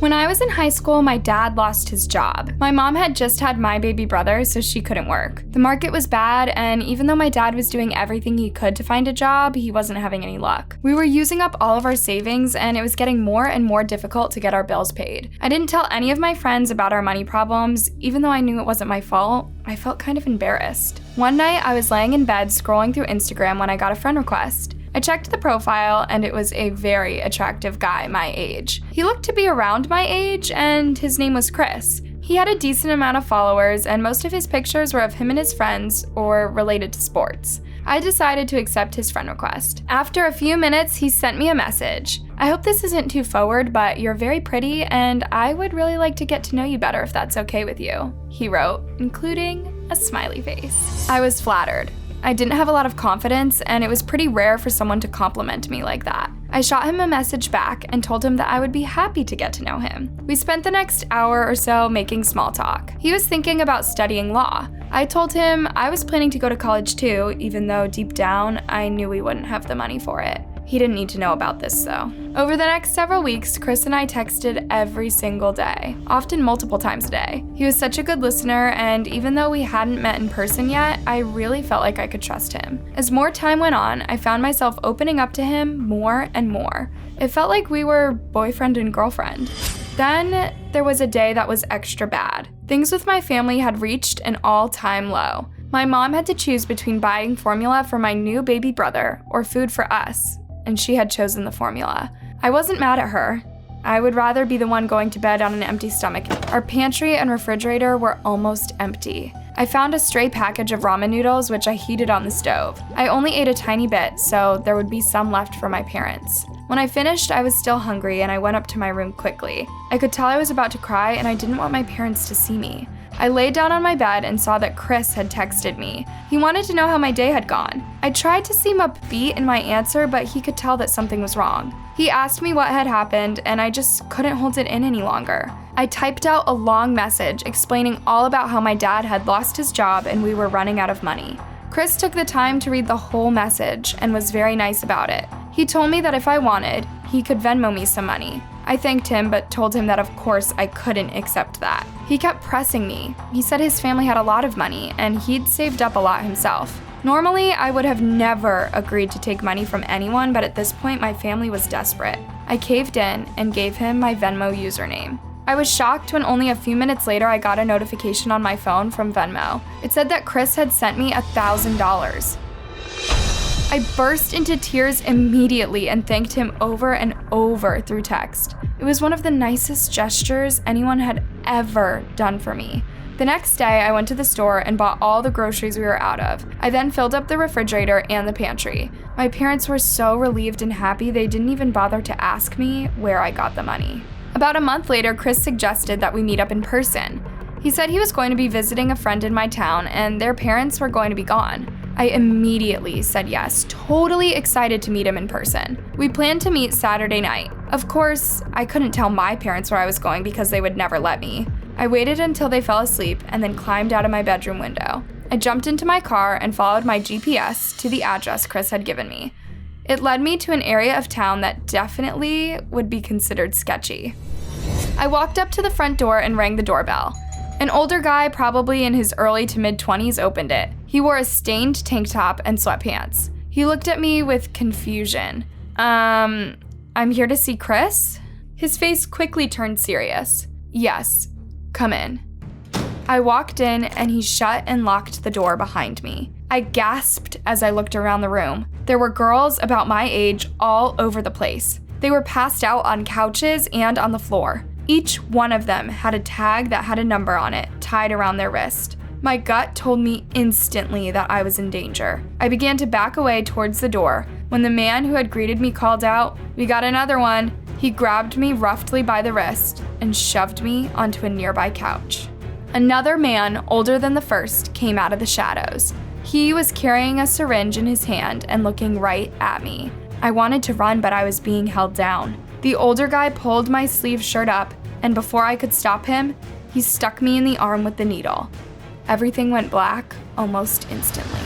When I was in high school, my dad lost his job. My mom had just had my baby brother, so she couldn't work. The market was bad, and even though my dad was doing everything he could to find a job, he wasn't having any luck. We were using up all of our savings, and it was getting more and more difficult to get our bills paid. I didn't tell any of my friends about our money problems, even though I knew it wasn't my fault. I felt kind of embarrassed. One night, I was laying in bed scrolling through Instagram when I got a friend request. I checked the profile, and it was a very attractive guy my age. He looked to be around my age, and his name was Chris. He had a decent amount of followers, and most of his pictures were of him and his friends or related to sports. I decided to accept his friend request. After a few minutes, he sent me a message. "I hope this isn't too forward, but you're very pretty, and I would really like to get to know you better if that's okay with you," he wrote, including a smiley face. I was flattered. I didn't have a lot of confidence, and it was pretty rare for someone to compliment me like that. I shot him a message back and told him that I would be happy to get to know him. We spent the next hour or so making small talk. He was thinking about studying law. I told him I was planning to go to college too, even though deep down I knew we wouldn't have the money for it. He didn't need to know about this though. Over the next several weeks, Chris and I texted every single day, often multiple times a day. He was such a good listener, and even though we hadn't met in person yet, I really felt like I could trust him. As more time went on, I found myself opening up to him more and more. It felt like we were boyfriend and girlfriend. Then there was a day that was extra bad. Things with my family had reached an all-time low. My mom had to choose between buying formula for my new baby brother or food for us, and she had chosen the formula. I wasn't mad at her. I would rather be the one going to bed on an empty stomach. Our pantry and refrigerator were almost empty. I found a stray package of ramen noodles, which I heated on the stove. I only ate a tiny bit, so there would be some left for my parents. When I finished, I was still hungry, and I went up to my room quickly. I could tell I was about to cry, and I didn't want my parents to see me. I laid down on my bed and saw that Chris had texted me. He wanted to know how my day had gone. I tried to seem upbeat in my answer, but he could tell that something was wrong. He asked me what had happened, and I just couldn't hold it in any longer. I typed out a long message explaining all about how my dad had lost his job and we were running out of money. Chris took the time to read the whole message and was very nice about it. He told me that if I wanted, he could Venmo me some money. I thanked him, but told him that of course I couldn't accept that. He kept pressing me. He said his family had a lot of money, and he'd saved up a lot himself. Normally, I would have never agreed to take money from anyone, but at this point, my family was desperate. I caved in and gave him my Venmo username. I was shocked when only a few minutes later I got a notification on my phone from Venmo. It said that Chris had sent me $1,000. I burst into tears immediately and thanked him over and over through text. It was one of the nicest gestures anyone had ever done for me. The next day, I went to the store and bought all the groceries we were out of. I then filled up the refrigerator and the pantry. My parents were so relieved and happy they didn't even bother to ask me where I got the money. About a month later, Chris suggested that we meet up in person. He said he was going to be visiting a friend in my town and their parents were going to be gone. I immediately said yes, totally excited to meet him in person. We planned to meet Saturday night. Of course, I couldn't tell my parents where I was going because they would never let me. I waited until they fell asleep and then climbed out of my bedroom window. I jumped into my car and followed my GPS to the address Chris had given me. It led me to an area of town that definitely would be considered sketchy. I walked up to the front door and rang the doorbell. An older guy, probably in his early to mid-20s, opened it. He wore a stained tank top and sweatpants. He looked at me with confusion. I'm here to see Chris? His face quickly turned serious. Yes, come in. I walked in and he shut and locked the door behind me. I gasped as I looked around the room. There were girls about my age all over the place. They were passed out on couches and on the floor. Each one of them had a tag that had a number on it tied around their wrist. My gut told me instantly that I was in danger. I began to back away towards the door when the man who had greeted me called out, "We got another one." He grabbed me roughly by the wrist and shoved me onto a nearby couch. Another man, older than the first, came out of the shadows. He was carrying a syringe in his hand and looking right at me. I wanted to run, but I was being held down. The older guy pulled my sleeve shirt up, and before I could stop him, he stuck me in the arm with the needle. Everything went black almost instantly.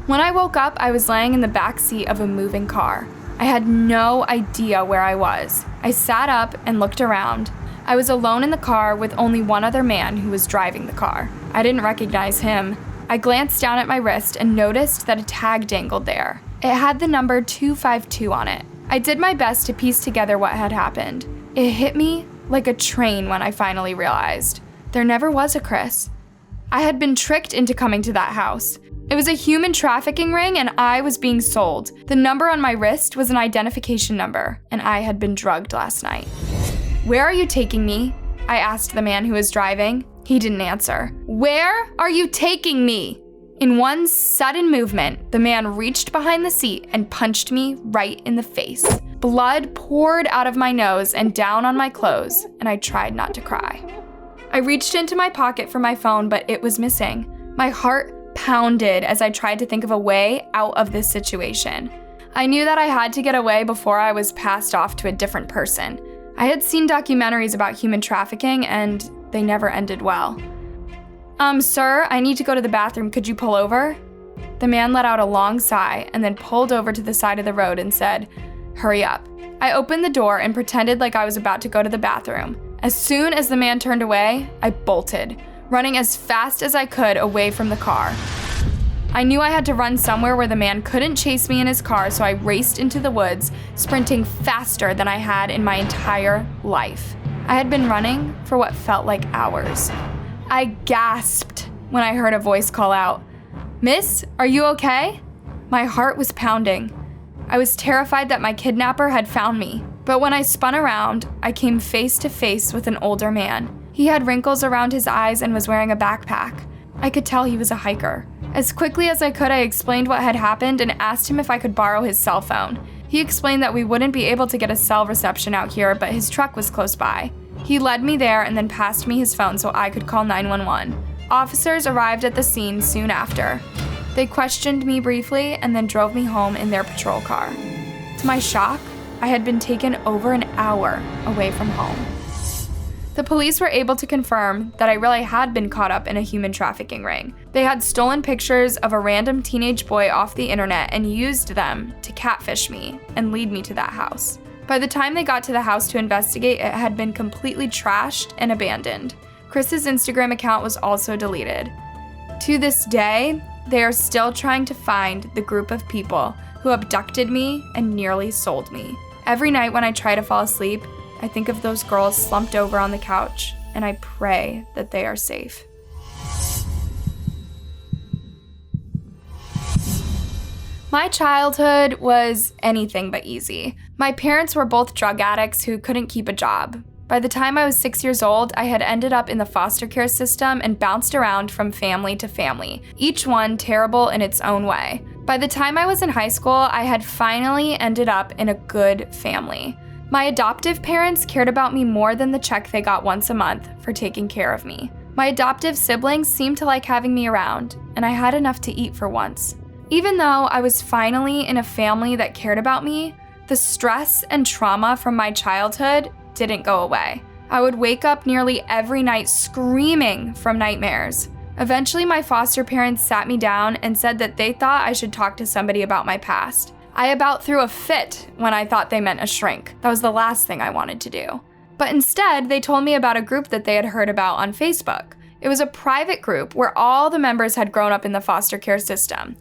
When I woke up, I was laying in the back seat of a moving car. I had no idea where I was. I sat up and looked around. I was alone in the car with only one other man who was driving the car. I didn't recognize him. I glanced down at my wrist and noticed that a tag dangled there. It had the number 252 on it. I did my best to piece together what had happened. It hit me like a train when I finally realized there never was a Chris. I had been tricked into coming to that house. It was a human trafficking ring and I was being sold. The number on my wrist was an identification number, and I had been drugged last night. "Where are you taking me?" I asked the man who was driving. He didn't answer. "Where are you taking me?" In one sudden movement, the man reached behind the seat and punched me right in the face. Blood poured out of my nose and down on my clothes, and I tried not to cry. I reached into my pocket for my phone, but it was missing. My heart pounded as I tried to think of a way out of this situation. I knew that I had to get away before I was passed off to a different person. I had seen documentaries about human trafficking, and they never ended well. Sir, I need to go to the bathroom. Could you pull over?" The man let out a long sigh and then pulled over to the side of the road and said, "Hurry up." I opened the door and pretended like I was about to go to the bathroom. As soon as the man turned away, I bolted, running as fast as I could away from the car. I knew I had to run somewhere where the man couldn't chase me in his car, so I raced into the woods, sprinting faster than I had in my entire life. I had been running for what felt like hours. I gasped when I heard a voice call out, "Miss, are you okay?" My heart was pounding. I was terrified that my kidnapper had found me, but when I spun around, I came face to face with an older man. He had wrinkles around his eyes and was wearing a backpack. I could tell he was a hiker. As quickly as I could, I explained what had happened and asked him if I could borrow his cell phone. He explained that we wouldn't be able to get a cell reception out here, but his truck was close by. He led me there and then passed me his phone so I could call 911. Officers arrived at the scene soon after. They questioned me briefly and then drove me home in their patrol car. To my shock, I had been taken over an hour away from home. The police were able to confirm that I really had been caught up in a human trafficking ring. They had stolen pictures of a random teenage boy off the internet and used them to catfish me and lead me to that house. By the time they got to the house to investigate, it had been completely trashed and abandoned. Chris's Instagram account was also deleted. To this day, they are still trying to find the group of people who abducted me and nearly sold me. Every night when I try to fall asleep, I think of those girls slumped over on the couch, and I pray that they are safe. My childhood was anything but easy. My parents were both drug addicts who couldn't keep a job. By the time I was 6 years old, I had ended up in the foster care system and bounced around from family to family, each one terrible in its own way. By the time I was in high school, I had finally ended up in a good family. My adoptive parents cared about me more than the check they got once a month for taking care of me. My adoptive siblings seemed to like having me around, and I had enough to eat for once. Even though I was finally in a family that cared about me, the stress and trauma from my childhood didn't go away. I would wake up nearly every night screaming from nightmares. Eventually, my foster parents sat me down and said that they thought I should talk to somebody about my past. I about threw a fit when I thought they meant a shrink. That was the last thing I wanted to do. But instead, they told me about a group that they had heard about on Facebook. It was a private group where all the members had grown up in the foster care system.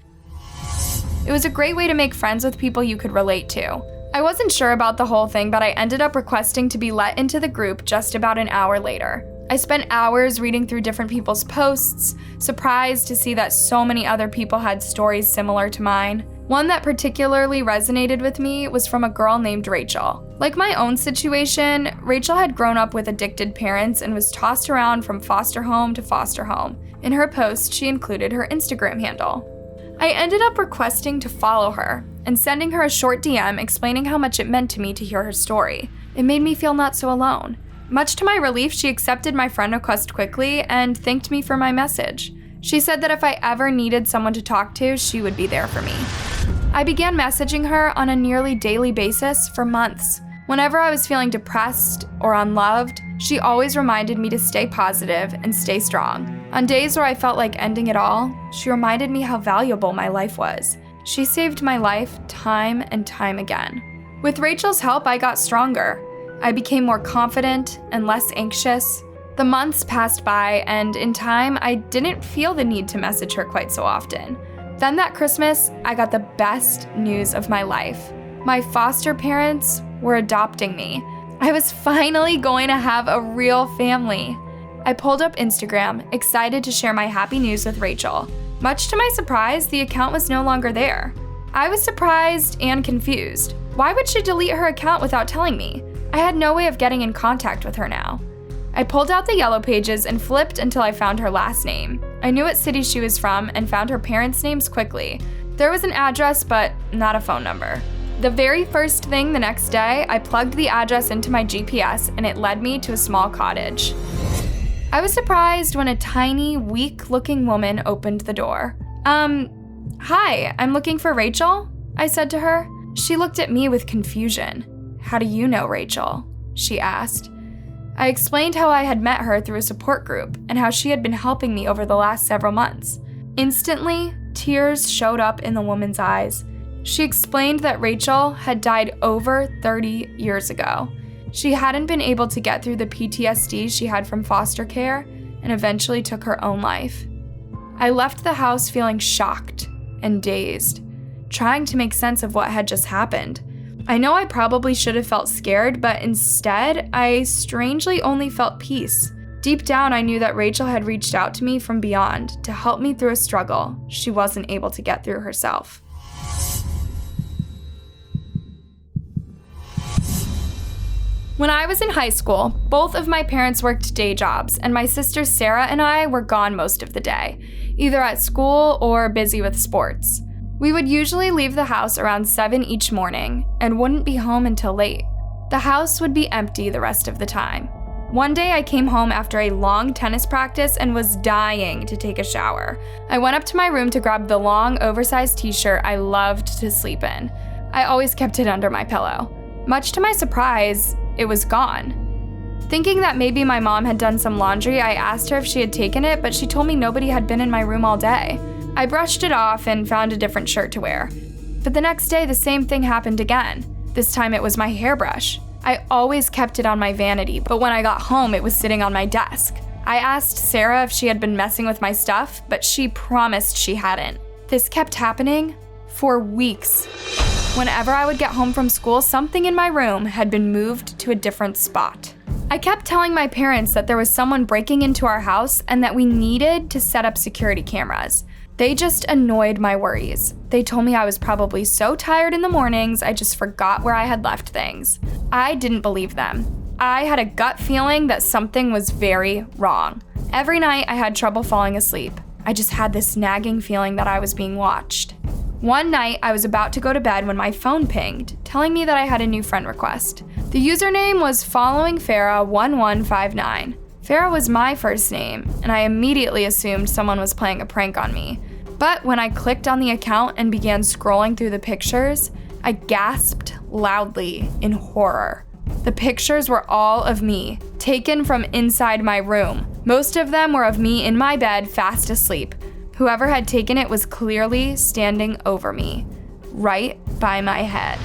It was a great way to make friends with people you could relate to. I wasn't sure about the whole thing, but I ended up requesting to be let into the group just about an hour later. I spent hours reading through different people's posts, surprised to see that so many other people had stories similar to mine. One that particularly resonated with me was from a girl named Rachel. Like my own situation, Rachel had grown up with addicted parents and was tossed around from foster home to foster home. In her post, she included her Instagram handle. I ended up requesting to follow her and sending her a short DM explaining how much it meant to me to hear her story. It made me feel not so alone. Much to my relief, she accepted my friend request quickly and thanked me for my message. She said that if I ever needed someone to talk to, she would be there for me. I began messaging her on a nearly daily basis for months. Whenever I was feeling depressed or unloved, she always reminded me to stay positive and stay strong. On days where I felt like ending it all, she reminded me how valuable my life was. She saved my life time and time again. With Rachel's help, I got stronger. I became more confident and less anxious. The months passed by, and in time, I didn't feel the need to message her quite so often. Then that Christmas, I got the best news of my life. My foster parents were adopting me. I was finally going to have a real family. I pulled up Instagram, excited to share my happy news with Rachel. Much to my surprise, the account was no longer there. I was surprised and confused. Why would she delete her account without telling me? I had no way of getting in contact with her now. I pulled out the yellow pages and flipped until I found her last name. I knew what city she was from and found her parents' names quickly. There was an address, but not a phone number. The very first thing the next day, I plugged the address into my GPS and it led me to a small cottage. I was surprised when a tiny, weak-looking woman opened the door. Hi, I'm looking for Rachel," I said to her. She looked at me with confusion. "How do you know Rachel?" she asked. I explained how I had met her through a support group and how she had been helping me over the last several months. Instantly, tears showed up in the woman's eyes. She explained that Rachel had died over 30 years ago. She hadn't been able to get through the PTSD she had from foster care and eventually took her own life. I left the house feeling shocked and dazed, trying to make sense of what had just happened. I know I probably should have felt scared, but instead, I strangely only felt peace. Deep down, I knew that Rachel had reached out to me from beyond to help me through a struggle she wasn't able to get through herself. When I was in high school, both of my parents worked day jobs, and my sisters Sarah and I were gone most of the day, either at school or busy with sports. We would usually leave the house around 7 each morning and wouldn't be home until late. The house would be empty the rest of the time. One day I came home after a long tennis practice and was dying to take a shower. I went up to my room to grab the long, oversized t-shirt I loved to sleep in. I always kept it under my pillow. Much to my surprise, it was gone. Thinking that maybe my mom had done some laundry, I asked her if she had taken it, but she told me nobody had been in my room all day. I brushed it off and found a different shirt to wear. But the next day, the same thing happened again. This time it was my hairbrush. I always kept it on my vanity, but when I got home, it was sitting on my desk. I asked Sarah if she had been messing with my stuff, but she promised she hadn't. This kept happening for weeks. Whenever I would get home from school, something in my room had been moved to a different spot. I kept telling my parents that there was someone breaking into our house and that we needed to set up security cameras. They just annoyed my worries. They told me I was probably so tired in the mornings, I just forgot where I had left things. I didn't believe them. I had a gut feeling that something was very wrong. Every night I had trouble falling asleep. I just had this nagging feeling that I was being watched. One night I was about to go to bed when my phone pinged, telling me that I had a new friend request. The username was Following Farah 1159. Farah was my first name, and I immediately assumed someone was playing a prank on me. But when I clicked on the account and began scrolling through the pictures, I gasped loudly in horror. The pictures were all of me, taken from inside my room. Most of them were of me in my bed, fast asleep. Whoever had taken it was clearly standing over me, right by my head.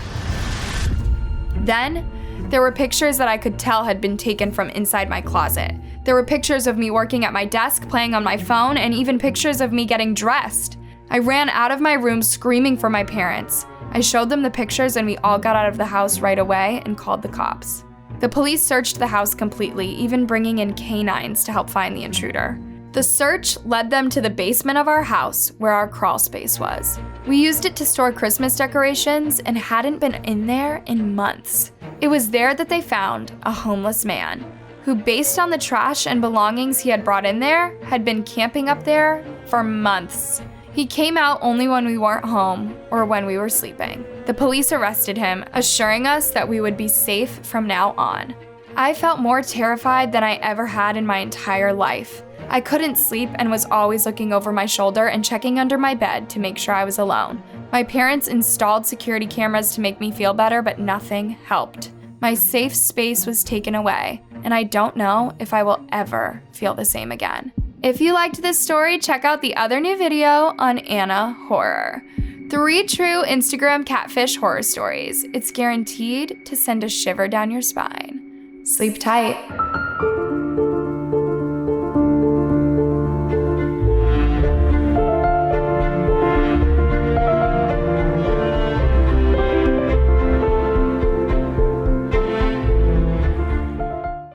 Then, there were pictures that I could tell had been taken from inside my closet. There were pictures of me working at my desk, playing on my phone, and even pictures of me getting dressed. I ran out of my room screaming for my parents. I showed them the pictures and we all got out of the house right away and called the cops. The police searched the house completely, even bringing in canines to help find the intruder. The search led them to the basement of our house, where our crawl space was. We used it to store Christmas decorations and hadn't been in there in months. It was there that they found a homeless man, who, based on the trash and belongings he had brought in there, had been camping up there for months. He came out only when we weren't home or when we were sleeping. The police arrested him, assuring us that we would be safe from now on. I felt more terrified than I ever had in my entire life. I couldn't sleep and was always looking over my shoulder and checking under my bed to make sure I was alone. My parents installed security cameras to make me feel better, but nothing helped. My safe space was taken away, and I don't know if I will ever feel the same again. If you liked this story, check out the other new video on Anna Horror. 3 true Instagram catfish horror stories. It's guaranteed to send a shiver down your spine. Sleep tight.